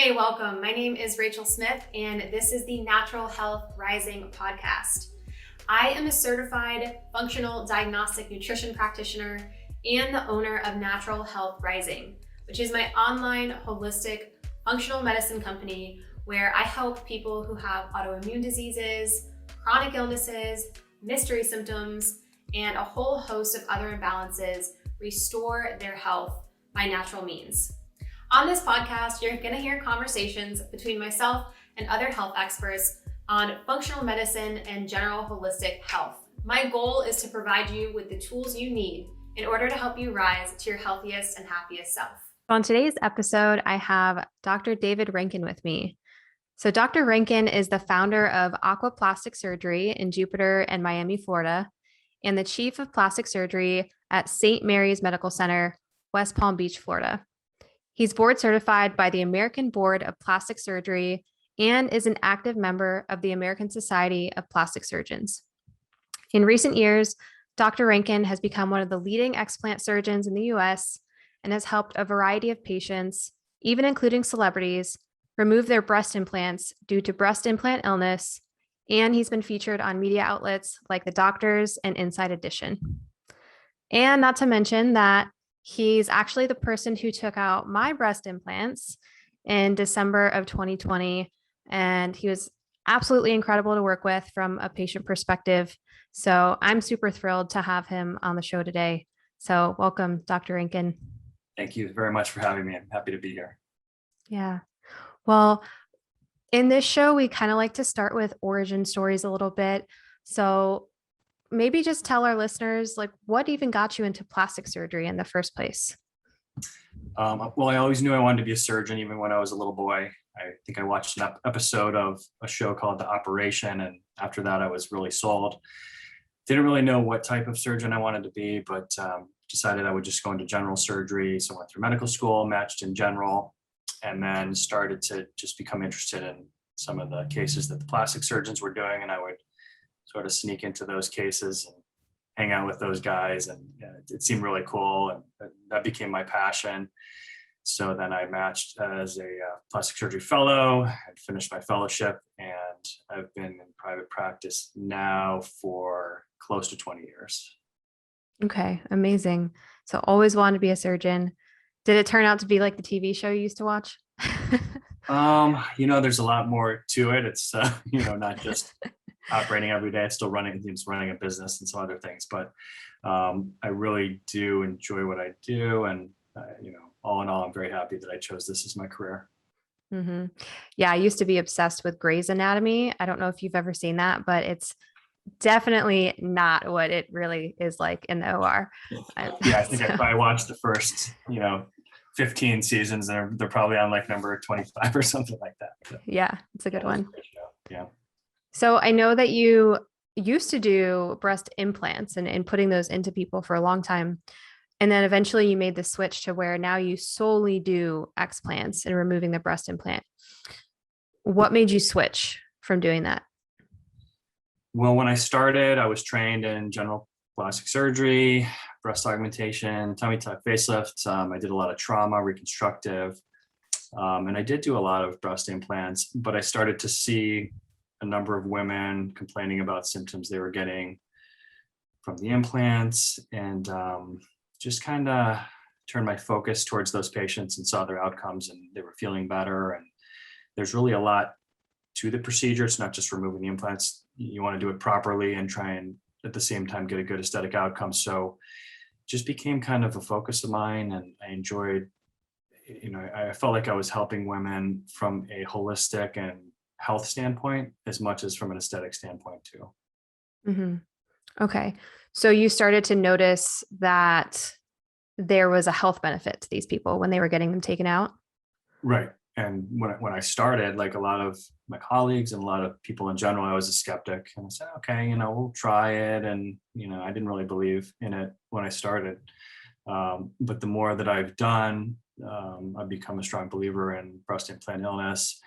Hey, welcome. My name is Rachel Smith, and this is the Natural Health Rising podcast. I am a certified functional diagnostic nutrition practitioner and the owner of Natural Health Rising, which is my online holistic functional medicine company where I help people who have autoimmune diseases, chronic illnesses, mystery symptoms, and a whole host of other imbalances restore their health by natural means. On this podcast, you're going to hear conversations between myself and other health experts on functional medicine and general holistic health. My goal is to provide you with the tools you need in order to help you rise to your healthiest and happiest self. On today's episode, I have Dr. David Rankin with me. So Dr. Rankin is the founder of Aqua Plastic Surgery in Jupiter and Miami, Florida, and the chief of plastic surgery at St. Mary's Medical Center, West Palm Beach, Florida. He's board certified by the American Board of Plastic Surgery and is an active member of the American Society of Plastic Surgeons. In recent years, Dr. Rankin has become one of the leading explant surgeons in the US and has helped a variety of patients, even including celebrities, remove their breast implants due to breast implant illness, and he's been featured on media outlets like The Doctors and Inside Edition. And not to mention that he's actually the person who took out my breast implants in December of 2020, and he was absolutely incredible to work with from a patient perspective. So I'm super thrilled to have him on the show today. So welcome, Dr. Rankin. Thank you very much for having me. I'm happy to be here. Yeah. Well, in this show, we kind of like to start with origin stories a little bit. So maybe just tell our listeners, like, what even got you into plastic surgery in the first place? Well, I always knew I wanted to be a surgeon, even when I was a little boy. I think I watched an episode of a show called The Operation, and after that, I was really sold. Didn't really know what type of surgeon I wanted to be, but decided I would just go into general surgery. So I went through medical school, matched in general, and then started to just become interested in some of the cases that the plastic surgeons were doing, and I would sort of sneak into those cases and hang out with those guys. And it seemed really cool. And that became my passion. So then I matched as a plastic surgery fellow and finished my fellowship. And I've been in private practice now for close to 20 years. Okay, amazing. So always wanted to be a surgeon. Did it turn out to be like the TV show you used to watch? There's a lot more to it. It's, not just operating every day. It's still running a business and some other things, but I really do enjoy what I do. And, all in all, I'm very happy that I chose this as my career. Mm-hmm. Yeah, I used to be obsessed with Grey's Anatomy. I don't know if you've ever seen that, but it's definitely not what it really is like in the OR. I think I probably watched the first, 15 seasons, and they're probably on like number 25 or something like that. So, yeah, it's a good one. Yeah. So I know that you used to do breast implants and putting those into people for a long time. And then eventually you made the switch to where now you solely do explants and removing the breast implant. What made you switch from doing that? Well, when I started, I was trained in general plastic surgery, breast augmentation, tummy tuck, facelifts. I did a lot of trauma, reconstructive, and I did do a lot of breast implants, but I started to see a number of women complaining about symptoms they were getting from the implants, and just kind of turned my focus towards those patients and saw their outcomes, and they were feeling better. And there's really a lot to the procedure. It's not just removing the implants. You want to do it properly and try and at the same time get a good aesthetic outcome. So just became kind of a focus of mine, and I enjoyed, I felt like I was helping women from a holistic and health standpoint as much as from an aesthetic standpoint too. Mm-hmm. Okay. So you started to notice that there was a health benefit to these people when they were getting them taken out? Right. And when I started, like a lot of my colleagues and a lot of people in general, I was a skeptic, and I said, okay, we'll try it. And, I didn't really believe in it when I started. But the more that I've done, I've become a strong believer in breast implant illness,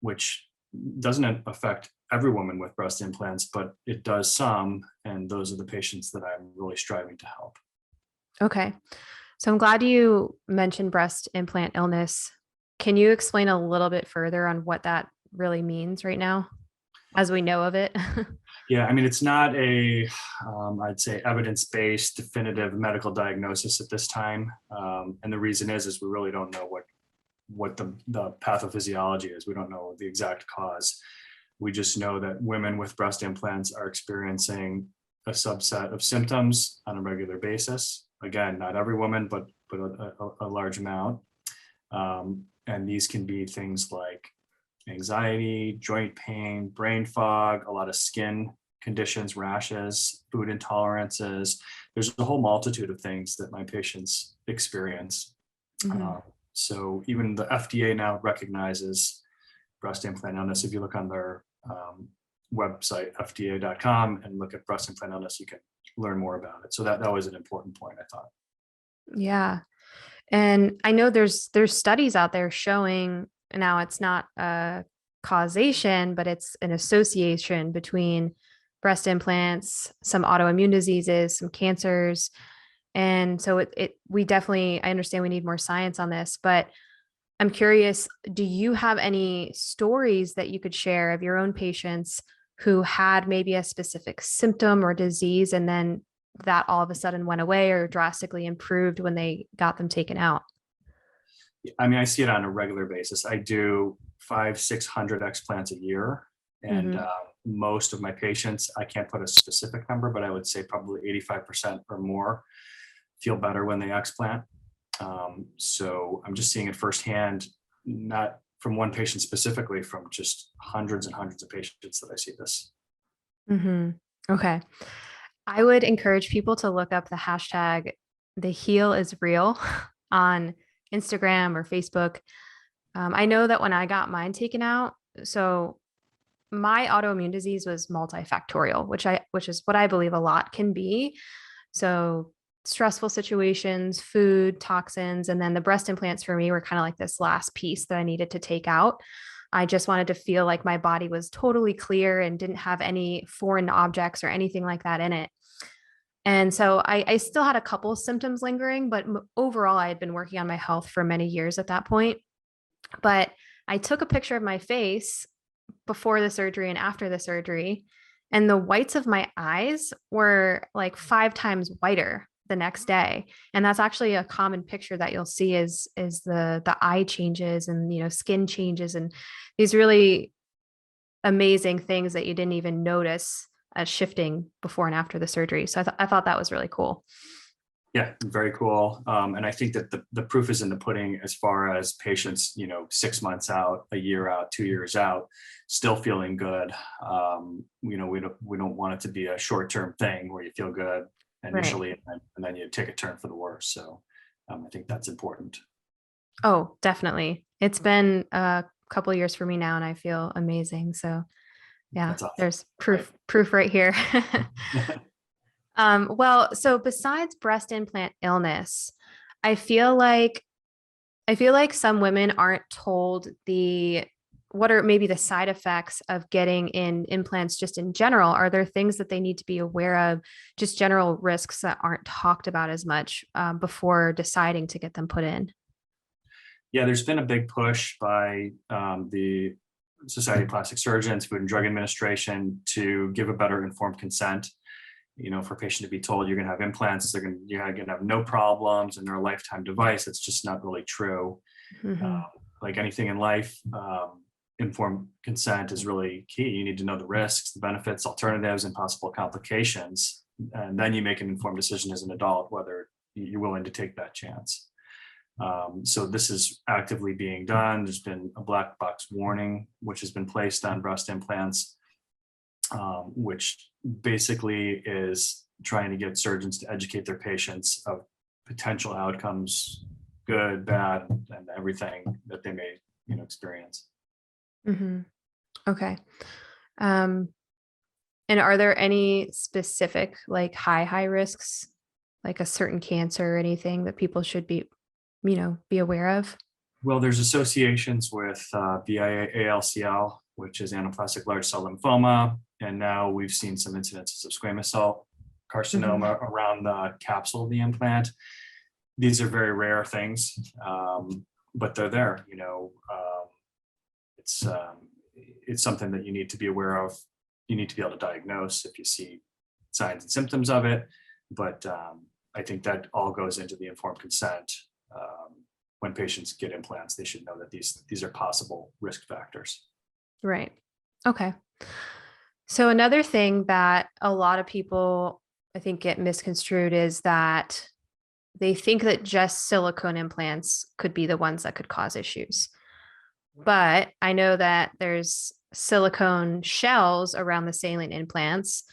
which doesn't affect every woman with breast implants, but it does some. And those are the patients that I'm really striving to help. Okay. So I'm glad you mentioned breast implant illness. can you explain a little bit further on what that really means right now, as we know of it? Yeah, I mean, it's not a, I'd say, evidence-based definitive medical diagnosis at this time. And the reason is we really don't know what the pathophysiology is. We don't know the exact cause. We just know that women with breast implants are experiencing a subset of symptoms on a regular basis. Again, not every woman, but a large amount. And these can be things like anxiety, joint pain, brain fog, a lot of skin conditions, rashes, food intolerances. There's a whole multitude of things that my patients experience. So even the FDA now recognizes breast implant illness. If you look on their website, fda.com, and look at breast implant illness, you can learn more about it. So that was an important point, I thought. Yeah. And I know there's studies out there showing, now it's not a causation, but it's an association between breast implants, some autoimmune diseases, some cancers. And so we definitely, I understand we need more science on this, but I'm curious, do you have any stories that you could share of your own patients who had maybe a specific symptom or disease, and then that all of a sudden went away or drastically improved when they got them taken out? I mean, I see it on a regular basis. I do 500-600 explants a year. And most of my patients, I can't put a specific number, but I would say probably 85% or more feel better when they explant. So I'm just seeing it firsthand, not from one patient specifically, from just hundreds and hundreds of patients that I see this. Okay. I would encourage people to look up the hashtag "the heal is real" on Instagram or Facebook. I know that when I got mine taken out, so my autoimmune disease was multifactorial, which is what I believe a lot can be. So stressful situations, food, toxins, and then the breast implants for me were kind of like this last piece that I needed to take out. I just wanted to feel like my body was totally clear and didn't have any foreign objects or anything like that in it. And so I still had a couple of symptoms lingering, but overall, I had been working on my health for many years at that point. But I took a picture of my face before the surgery and after the surgery, and the whites of my eyes were like 5 times whiter the next day. And that's actually a common picture that you'll see is the eye changes and, skin changes and these really amazing things that you didn't even notice as shifting before and after the surgery. So I thought that was really cool. Yeah, very cool. And I think that the proof is in the pudding as far as patients, 6 months out, a year out, 2 years out, still feeling good. We don't want it to be a short-term thing where you feel good initially, right, and then you take a turn for the worse. So I think that's important. Oh, definitely. It's been a couple of years for me now, and I feel amazing. So yeah, awesome. There's proof right here. Well, so besides breast implant illness, I feel like some women aren't told what are maybe the side effects of getting in implants just in general. Are there things that they need to be aware of, just general risks that aren't talked about as much before deciding to get them put in? Yeah, there's been a big push by the Society of Plastic Surgeons, Food and Drug Administration to give a better informed consent. For a patient to be told you're going to have implants, you're going to have no problems and they're a lifetime device. It's just not really true. Like anything in life, informed consent is really key. You need to know the risks, the benefits, alternatives, and possible complications. And then you make an informed decision as an adult, whether you're willing to take that chance. So this is actively being done. There's been a black box warning, which has been placed on breast implants, which basically is trying to get surgeons to educate their patients of potential outcomes, good, bad, and everything that they may, experience. Okay. And are there any specific like high risks, like a certain cancer or anything that people should be aware of? Well, there's associations with BIA-ALCL, which is anaplastic large cell lymphoma. And now we've seen some incidences of squamous cell carcinoma around the capsule of the implant. These are very rare things. but they're there, it's something that you need to be aware of. You need to be able to diagnose if you see signs and symptoms of it. But I think that all goes into the informed consent. When patients get implants, they should know that these are possible risk factors. Right. Okay. So another thing that a lot of people, I think, get misconstrued is that they think that just silicone implants could be the ones that could cause issues. But I know that there's silicone shells around the saline implants.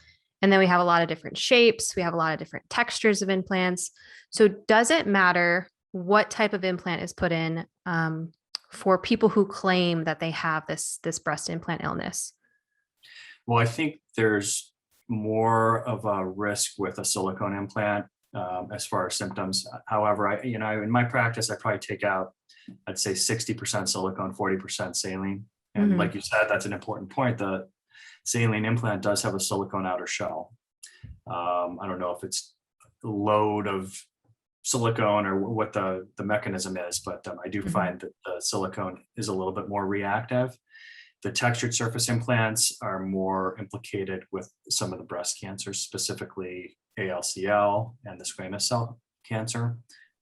And then we have a lot of different shapes. We have a lot of different textures of implants. So does it matter what type of implant is put in for people who claim that they have this breast implant illness? Well, I think there's more of a risk with a silicone implant as far as symptoms. However, in my practice, I probably take out, I'd say 60% silicone, 40% saline. And like you said, that's an important point. The saline implant does have a silicone outer shell. I don't know if it's a load of silicone or what the mechanism is, but I do find that the silicone is a little bit more reactive. The textured surface implants are more implicated with some of the breast cancers, specifically ALCL and the squamous cell cancer.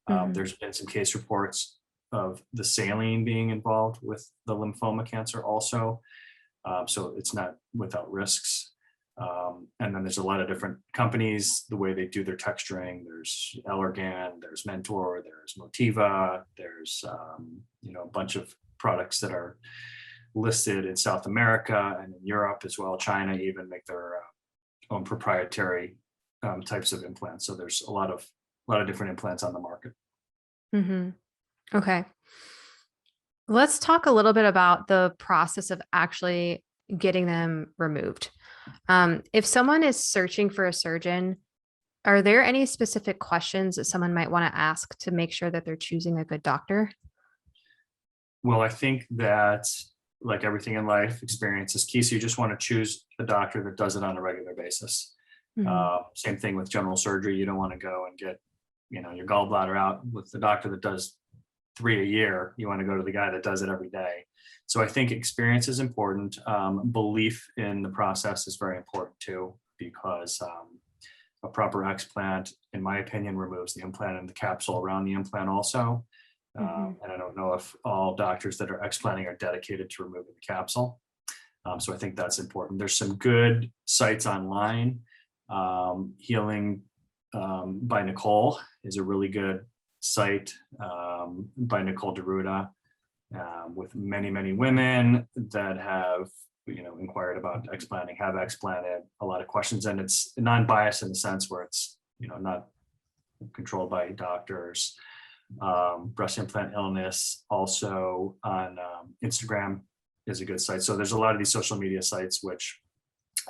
There's been some case reports of the saline being involved with the lymphoma cancer also. So it's not without risks. And then there's a lot of different companies, the way they do their texturing. There's Allergan, there's Mentor, there's Motiva, there's a bunch of products that are listed in South America and in Europe as well. China even make their own proprietary types of implants. So there's a lot of different implants on the market. Okay. Let's talk a little bit about the process of actually getting them removed. If someone is searching for a surgeon, are there any specific questions that someone might want to ask to make sure that they're choosing a good doctor? Well, I think that, like everything in life, experience is key. So you just want to choose a doctor that does it on a regular basis. Same thing with general surgery. You don't want to go and get, your gallbladder out with the doctor that does 3 a year. You want to go to the guy that does it every day. So I think experience is important. Belief in the process is very important too, because a proper explant, in my opinion, removes the implant and the capsule around the implant also. And I don't know if all doctors that are explanting are dedicated to removing the capsule. So I think that's important. There's some good sites online. Healing by Nicole is a really good site by Nicole DeRuda, with many women that have inquired about explanting, have explanted, a lot of questions, and it's non-biased in the sense where it's not controlled by doctors. Breast implant illness also on Instagram is a good site. So there's a lot of these social media sites which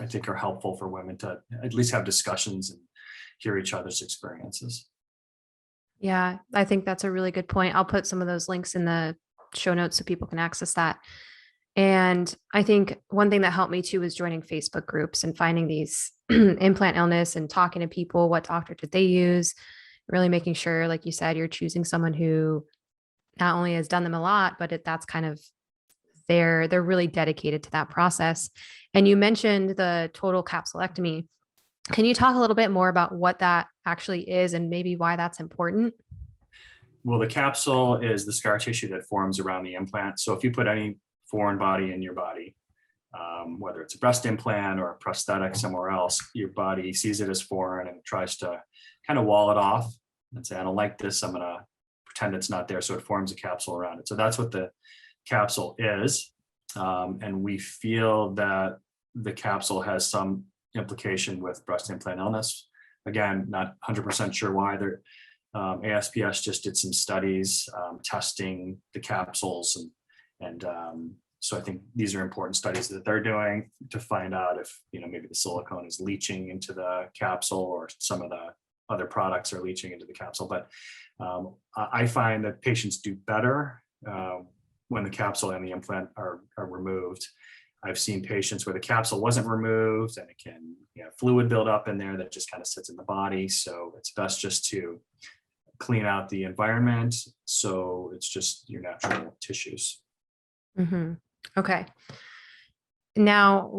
I think are helpful for women to at least have discussions and hear each other's experiences. Yeah, I think that's a really good point. I'll put some of those links in the show notes so people can access that. And I think one thing that helped me too was joining Facebook groups and finding these implant illness and talking to people. What doctor did they use? Really making sure, like you said, you're choosing someone who not only has done them a lot, but that's kind of they're really dedicated to that process. And you mentioned the total capsulectomy. Can you talk a little bit more about what that actually is and maybe why that's important? Well, the capsule is the scar tissue that forms around the implant. So if you put any foreign body in your body, whether it's a breast implant or a prosthetic somewhere else, your body sees it as foreign and tries to kind of wall it off and say, I don't like this, I'm going to pretend it's not there. So it forms a capsule around it. So that's what the capsule is. And we feel that the capsule has some implication with breast implant illness. Again, not 100% sure why. ASPS just did some studies testing the capsules, and so I think these are important studies that they're doing to find out if maybe the silicone is leaching into the capsule or some of the other products are leaching into the capsule. But I find that patients do better when the capsule and the implant are removed. I've seen patients where the capsule wasn't removed and it can fluid build up in there that just kind of sits in the body. So it's best just to clean out the environment. So it's just your natural tissues. Mm-hmm. Okay. Now,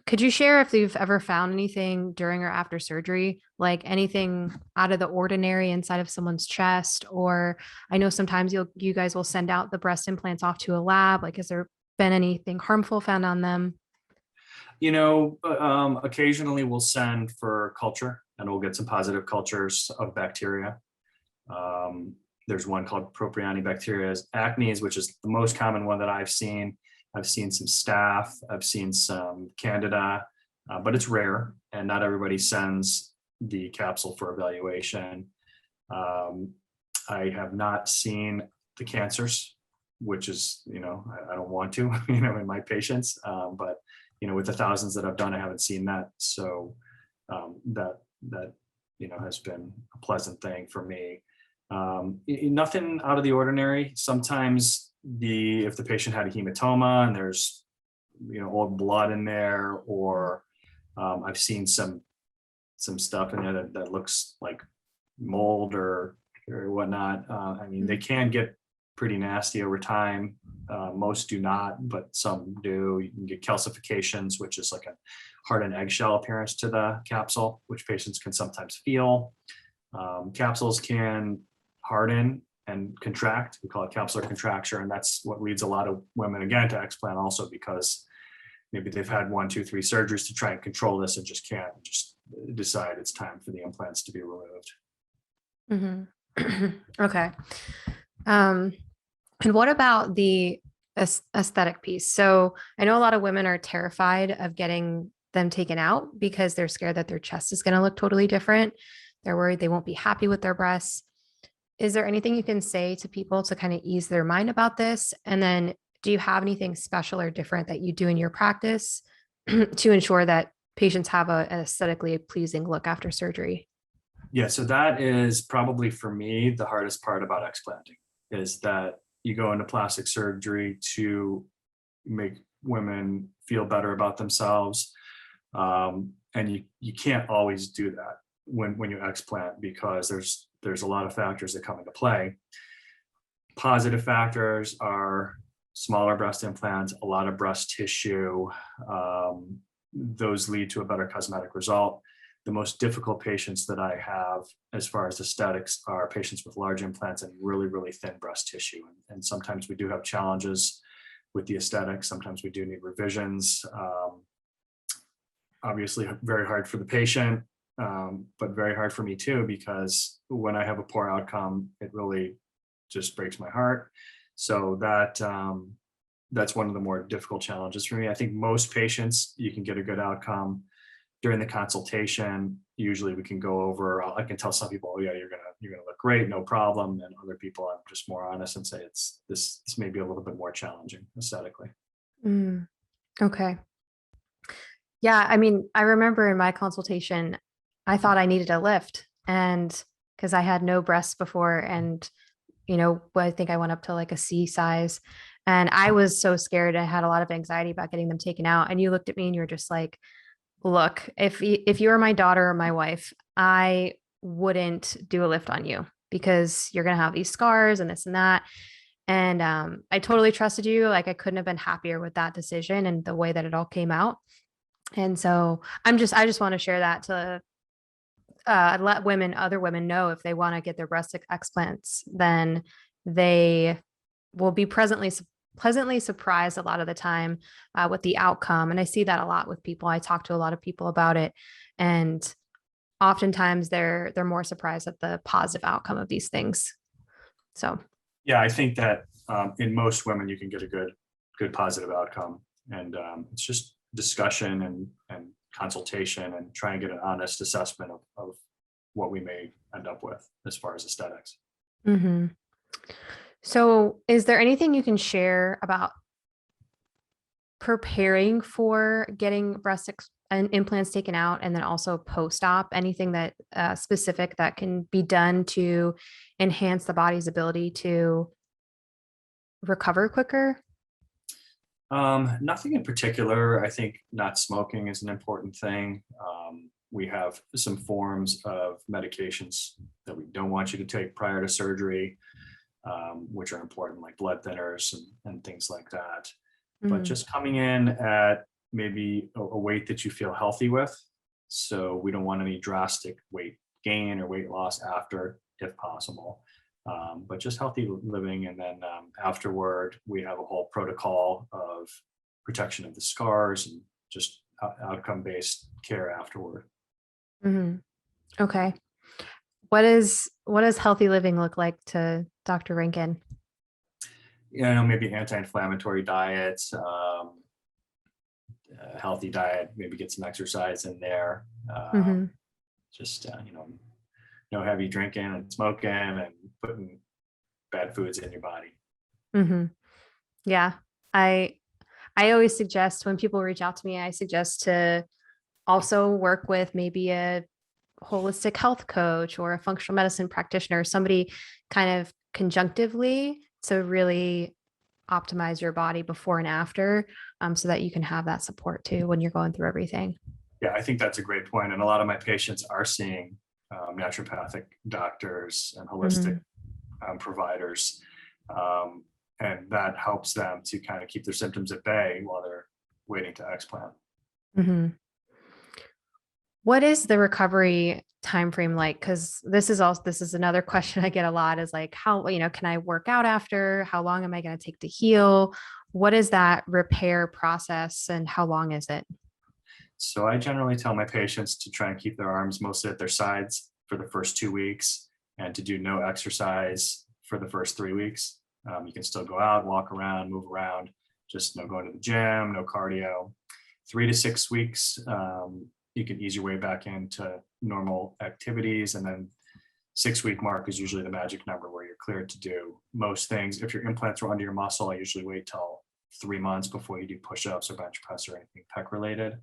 could you share if you've ever found anything during or after surgery, like anything out of the ordinary inside of someone's chest? Or I know sometimes you guys will send out the breast implants off to a lab. Like, has there been anything harmful found on them? Occasionally we'll send for culture and we'll get some positive cultures of bacteria. There's one called Propionibacterias acnes, which is the most common one that I've seen. I've seen some staph, I've seen some candida, but it's rare and not everybody sends the capsule for evaluation. I have not seen the cancers, which is, I don't want to, in my patients, but with the thousands that I've done, I haven't seen that. So that has been a pleasant thing for me. Nothing out of the ordinary. Sometimes if the patient had a hematoma and there's old blood in there, or I've seen some stuff in there that looks like mold or whatnot. They can get pretty nasty over time. Most do not, but some do. You can get calcifications, which is like a hardened eggshell appearance to the capsule, which patients can sometimes feel. Capsules can harden and contract. We call it capsular contracture, and that's what leads a lot of women again to explant also, because maybe they've had 1, 2, 3 surgeries to try and control this and just can't decide it's time for the implants to be removed. Mm-hmm. Okay. And what about the aesthetic piece? So I know a lot of women are terrified of getting them taken out because they're scared that their chest is going to look totally different. They're worried they won't be happy with their breasts. Is there anything you can say to people to kind of ease their mind about this? And then do you have anything special or different that you do in your practice to ensure that patients have an aesthetically pleasing look after surgery? Yeah, so that is probably for me the hardest part about explanting, is that you go into plastic surgery to make women feel better about themselves. And you can't always do that when you explant, because there's a lot of factors that come into play. Positive factors are smaller breast implants, a lot of breast tissue. Those lead to a better cosmetic result. The most difficult patients that I have as far as aesthetics are patients with large implants and really, really thin breast tissue. And sometimes we do have challenges with the aesthetics. Sometimes we do need revisions. Obviously very hard for the patient, but very hard for me too, because when I have a poor outcome, it really just breaks my heart. So that's one of the more difficult challenges for me. I think most patients, you can get a good outcome during the consultation. Usually we can go over, I can tell some people, oh yeah, you're gonna look great, no problem. And other people, I'm just more honest and say this may be a little bit more challenging aesthetically. Okay. Yeah. I remember in my consultation, I thought I needed a lift, and because I had no breasts before, and I think I went up to like a C size, and I was so scared. I had a lot of anxiety about getting them taken out. And you looked at me and you're just like, look, if you were my daughter or my wife, I wouldn't do a lift on you because you're going to have these scars and this and that. And I totally trusted you. Like, I couldn't have been happier with that decision and the way that it all came out. And so I just want to share that to let other women know, if they want to get their breast explants, then they will be pleasantly surprised a lot of the time with the outcome. And I see that a lot with people. I talk to a lot of people about it, and oftentimes they're more surprised at the positive outcome of these things. So yeah, I think that in most women you can get a good positive outcome, and it's just discussion and consultation and try and get an honest assessment of what we may end up with as far as aesthetics. Mm-hmm. So is there anything you can share about preparing for getting breast implants taken out, and then also post-op, anything that specific that can be done to enhance the body's ability to recover quicker? Nothing in particular. I think not smoking is an important thing. we have some forms of medications that we don't want you to take prior to surgery, which are important, like blood thinners and things like that. But just coming in at maybe a weight that you feel healthy with. So we don't want any drastic weight gain or weight loss after, if possible. But just healthy living. And then afterward, we have a whole protocol of protection of the scars and just outcome-based care afterward. Okay. What is healthy living look like to Dr. Rankin? Maybe anti-inflammatory diets, healthy diet, maybe get some exercise in there. Just, no heavy drinking and smoking and putting bad foods in your body. Yeah. I always suggest, when people reach out to me, I suggest to also work with maybe a holistic health coach or a functional medicine practitioner, somebody kind of conjunctively to really optimize your body before and after, so that you can have that support too when you're going through everything. Yeah, I think that's a great point. And a lot of my patients are seeing naturopathic doctors and holistic providers. And that helps them to kind of keep their symptoms at bay while they're waiting to explant. What is the recovery timeframe like? Because this is another question I get a lot, is like, how, can I work out after? How long am I going to take to heal? What is that repair process and how long is it? So I generally tell my patients to try and keep their arms mostly at their sides for the first 2 weeks and to do no exercise for the first 3 weeks. You can still go out, walk around, move around, just no going to the gym, no cardio. 3 to 6 weeks, you can ease your way back into normal activities. And then 6-week mark is usually the magic number where you're cleared to do most things. If your implants are under your muscle, I usually wait till 3 months before you do push-ups or bench press or anything pec related.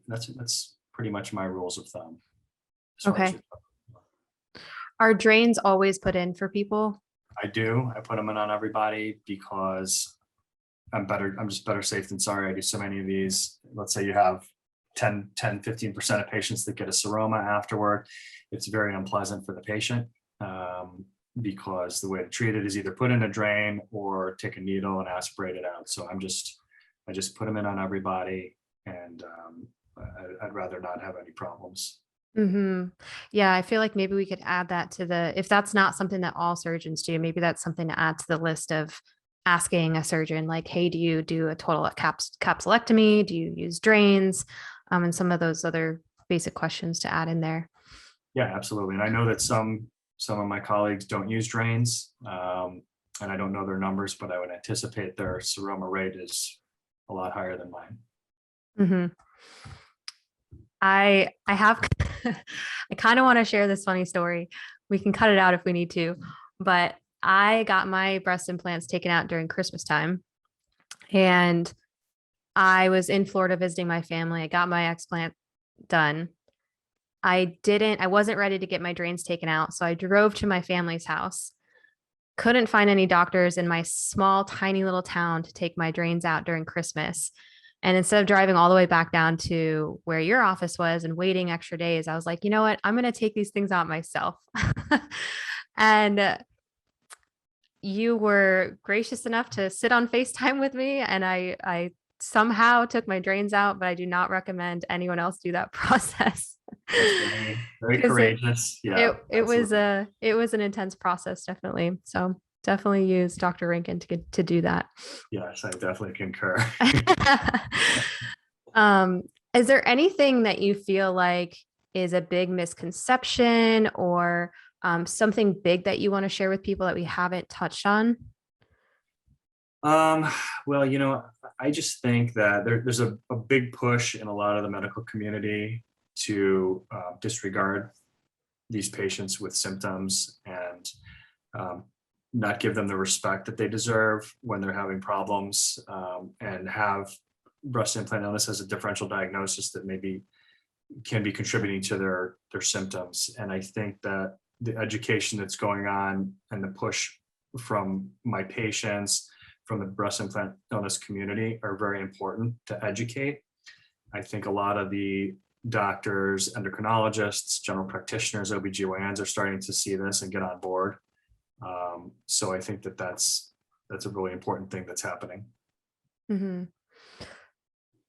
That's pretty much my rules of thumb. Okay. Are drains always put in for people? I do. I put them in on everybody because I'm just better safe than sorry. I do so many of these. Let's say you have 15% of patients that get a seroma afterward. It's very unpleasant for the patient because the way to treat it is either put in a drain or take a needle and aspirate it out. So I just put them in on everybody, and I'd rather not have any problems. Yeah, I feel like maybe we could add that to if that's not something that all surgeons do, maybe that's something to add to the list of asking a surgeon, like, hey, do you do a total capsulectomy? Do you use drains? And some of those other basic questions to add in there. Yeah, absolutely. And I know that some of my colleagues don't use drains, and I don't know their numbers, but I would anticipate their seroma rate is a lot higher than mine. I have, I kind of want to share this funny story. We can cut it out if we need to, but I got my breast implants taken out during Christmas time, and I was in Florida visiting my family. I got my explant done. I wasn't ready to get my drains taken out. So I drove to my family's house, couldn't find any doctors in my small, tiny little town to take my drains out during Christmas. And instead of driving all the way back down to where your office was and waiting extra days, I was like, you know what? I'm going to take these things out myself. And you were gracious enough to sit on FaceTime with me. And I somehow took my drains out, but I do not recommend anyone else do that process. Very courageous. It was an intense process, definitely. So definitely use Dr. Rankin to do that. Yes, I definitely concur. Is there anything that you feel like is a big misconception or something big that you want to share with people that we haven't touched on? Well, I just think that there's a big push in a lot of the medical community to disregard these patients with symptoms and not give them the respect that they deserve when they're having problems, and have breast implant illness as a differential diagnosis that maybe can be contributing to their symptoms. And I think that the education that's going on and the push from my patients, from the breast implant illness community, are very important to educate. I think a lot of the doctors, endocrinologists, general practitioners, OBGYNs are starting to see this and get on board. So I think that that's a really important thing that's happening. Mm-hmm.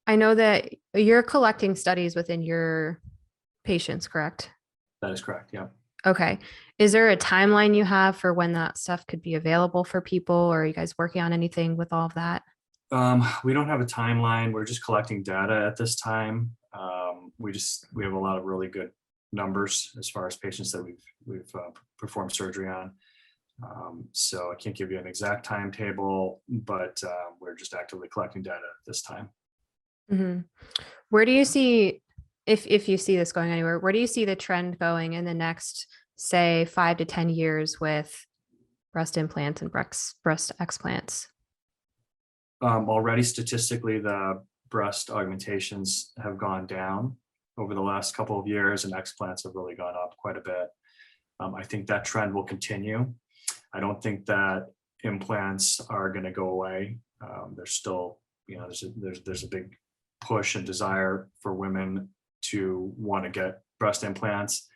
I know that you're collecting studies within your patients, correct? That is correct. Yeah. Okay. Is there a timeline you have for when that stuff could be available for people, or are you guys working on anything with all of that? We don't have a timeline. We're just collecting data at this time. We have a lot of really good numbers as far as patients that we've performed surgery on. So I can't give you an exact timetable, but we're just actively collecting data at this time. Mm-hmm. Where do you see, if you see this going anywhere, where do you see the trend going in the next, say, 5 to 10 years with breast implants and breast explants? Already statistically, the breast augmentations have gone down over the last couple of years, and explants have really gone up quite a bit. I think that trend will continue. I don't think that implants are going to go away. There's still, there's a big push and desire for women to want to get breast implants.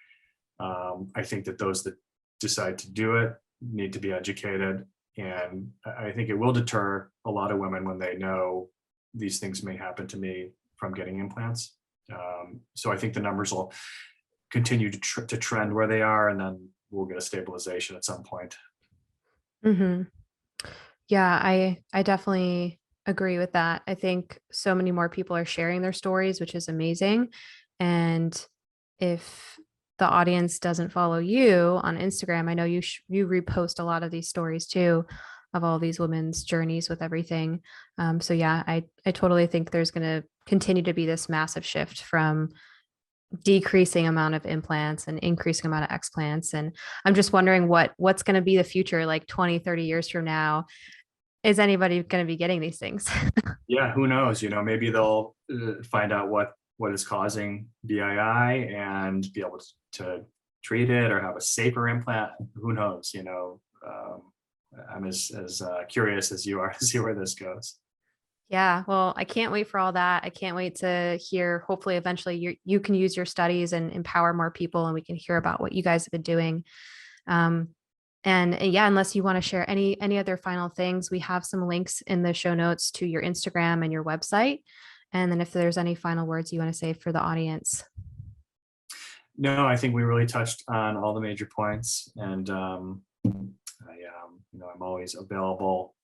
I think that those that decide to do it need to be educated, and I think it will deter a lot of women when they know these things may happen to me from getting implants. So I think the numbers will continue to trend where they are, and then we'll get a stabilization at some point. Mm-hmm. Yeah, I definitely agree with that. I think so many more people are sharing their stories, which is amazing. And if the audience doesn't follow you on Instagram, I know you repost a lot of these stories too, of all these women's journeys with everything. So yeah, I totally think there's going to continue to be this massive shift from decreasing amount of implants and increasing amount of explants. And I'm just wondering what's going to be the future, like 20, 30 years from now. Is anybody going to be getting these things? Yeah, who knows? Maybe they'll find out what is causing BII and be able to treat it or have a safer implant. Who knows? I'm as curious as you are to see where this goes. Yeah, well, I can't wait for all that. I can't wait to hear, hopefully eventually you can use your studies and empower more people, and we can hear about what you guys have been doing. And yeah, unless you want to share any other final things, we have some links in the show notes to your Instagram and your website. And then if there's any final words you want to say for the audience. No, I think we really touched on all the major points, and I'm always available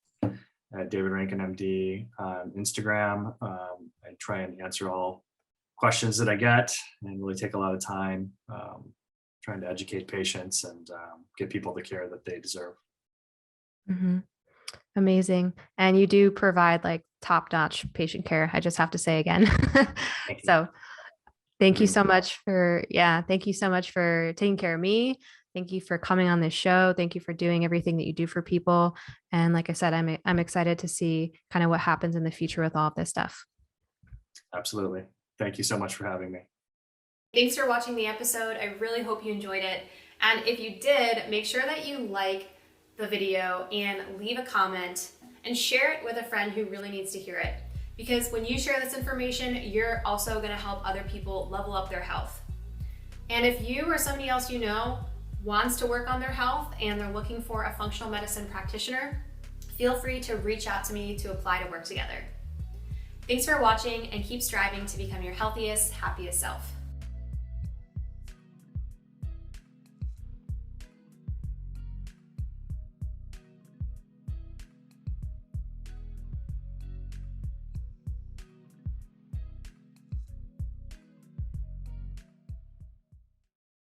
at David Rankin MD on Instagram. I try and answer all questions that I get, and really take a lot of time trying to educate patients and get people the care that they deserve. Mm-hmm. Amazing. And you do provide like top-notch patient care, I just have to say again. So thank you so much for taking care of me. Thank you for coming on this show. Thank you for doing everything that you do for people. And like I said, I'm excited to see kind of what happens in the future with all of this stuff. Absolutely. Thank you so much for having me. Thanks for watching the episode. I really hope you enjoyed it. And if you did, make sure that you like the video and leave a comment and share it with a friend who really needs to hear it. Because when you share this information, you're also going to help other people level up their health. And if you or somebody else you know wants to work on their health and they're looking for a functional medicine practitioner, feel free to reach out to me to apply to work together. Thanks for watching, and keep striving to become your healthiest, happiest self.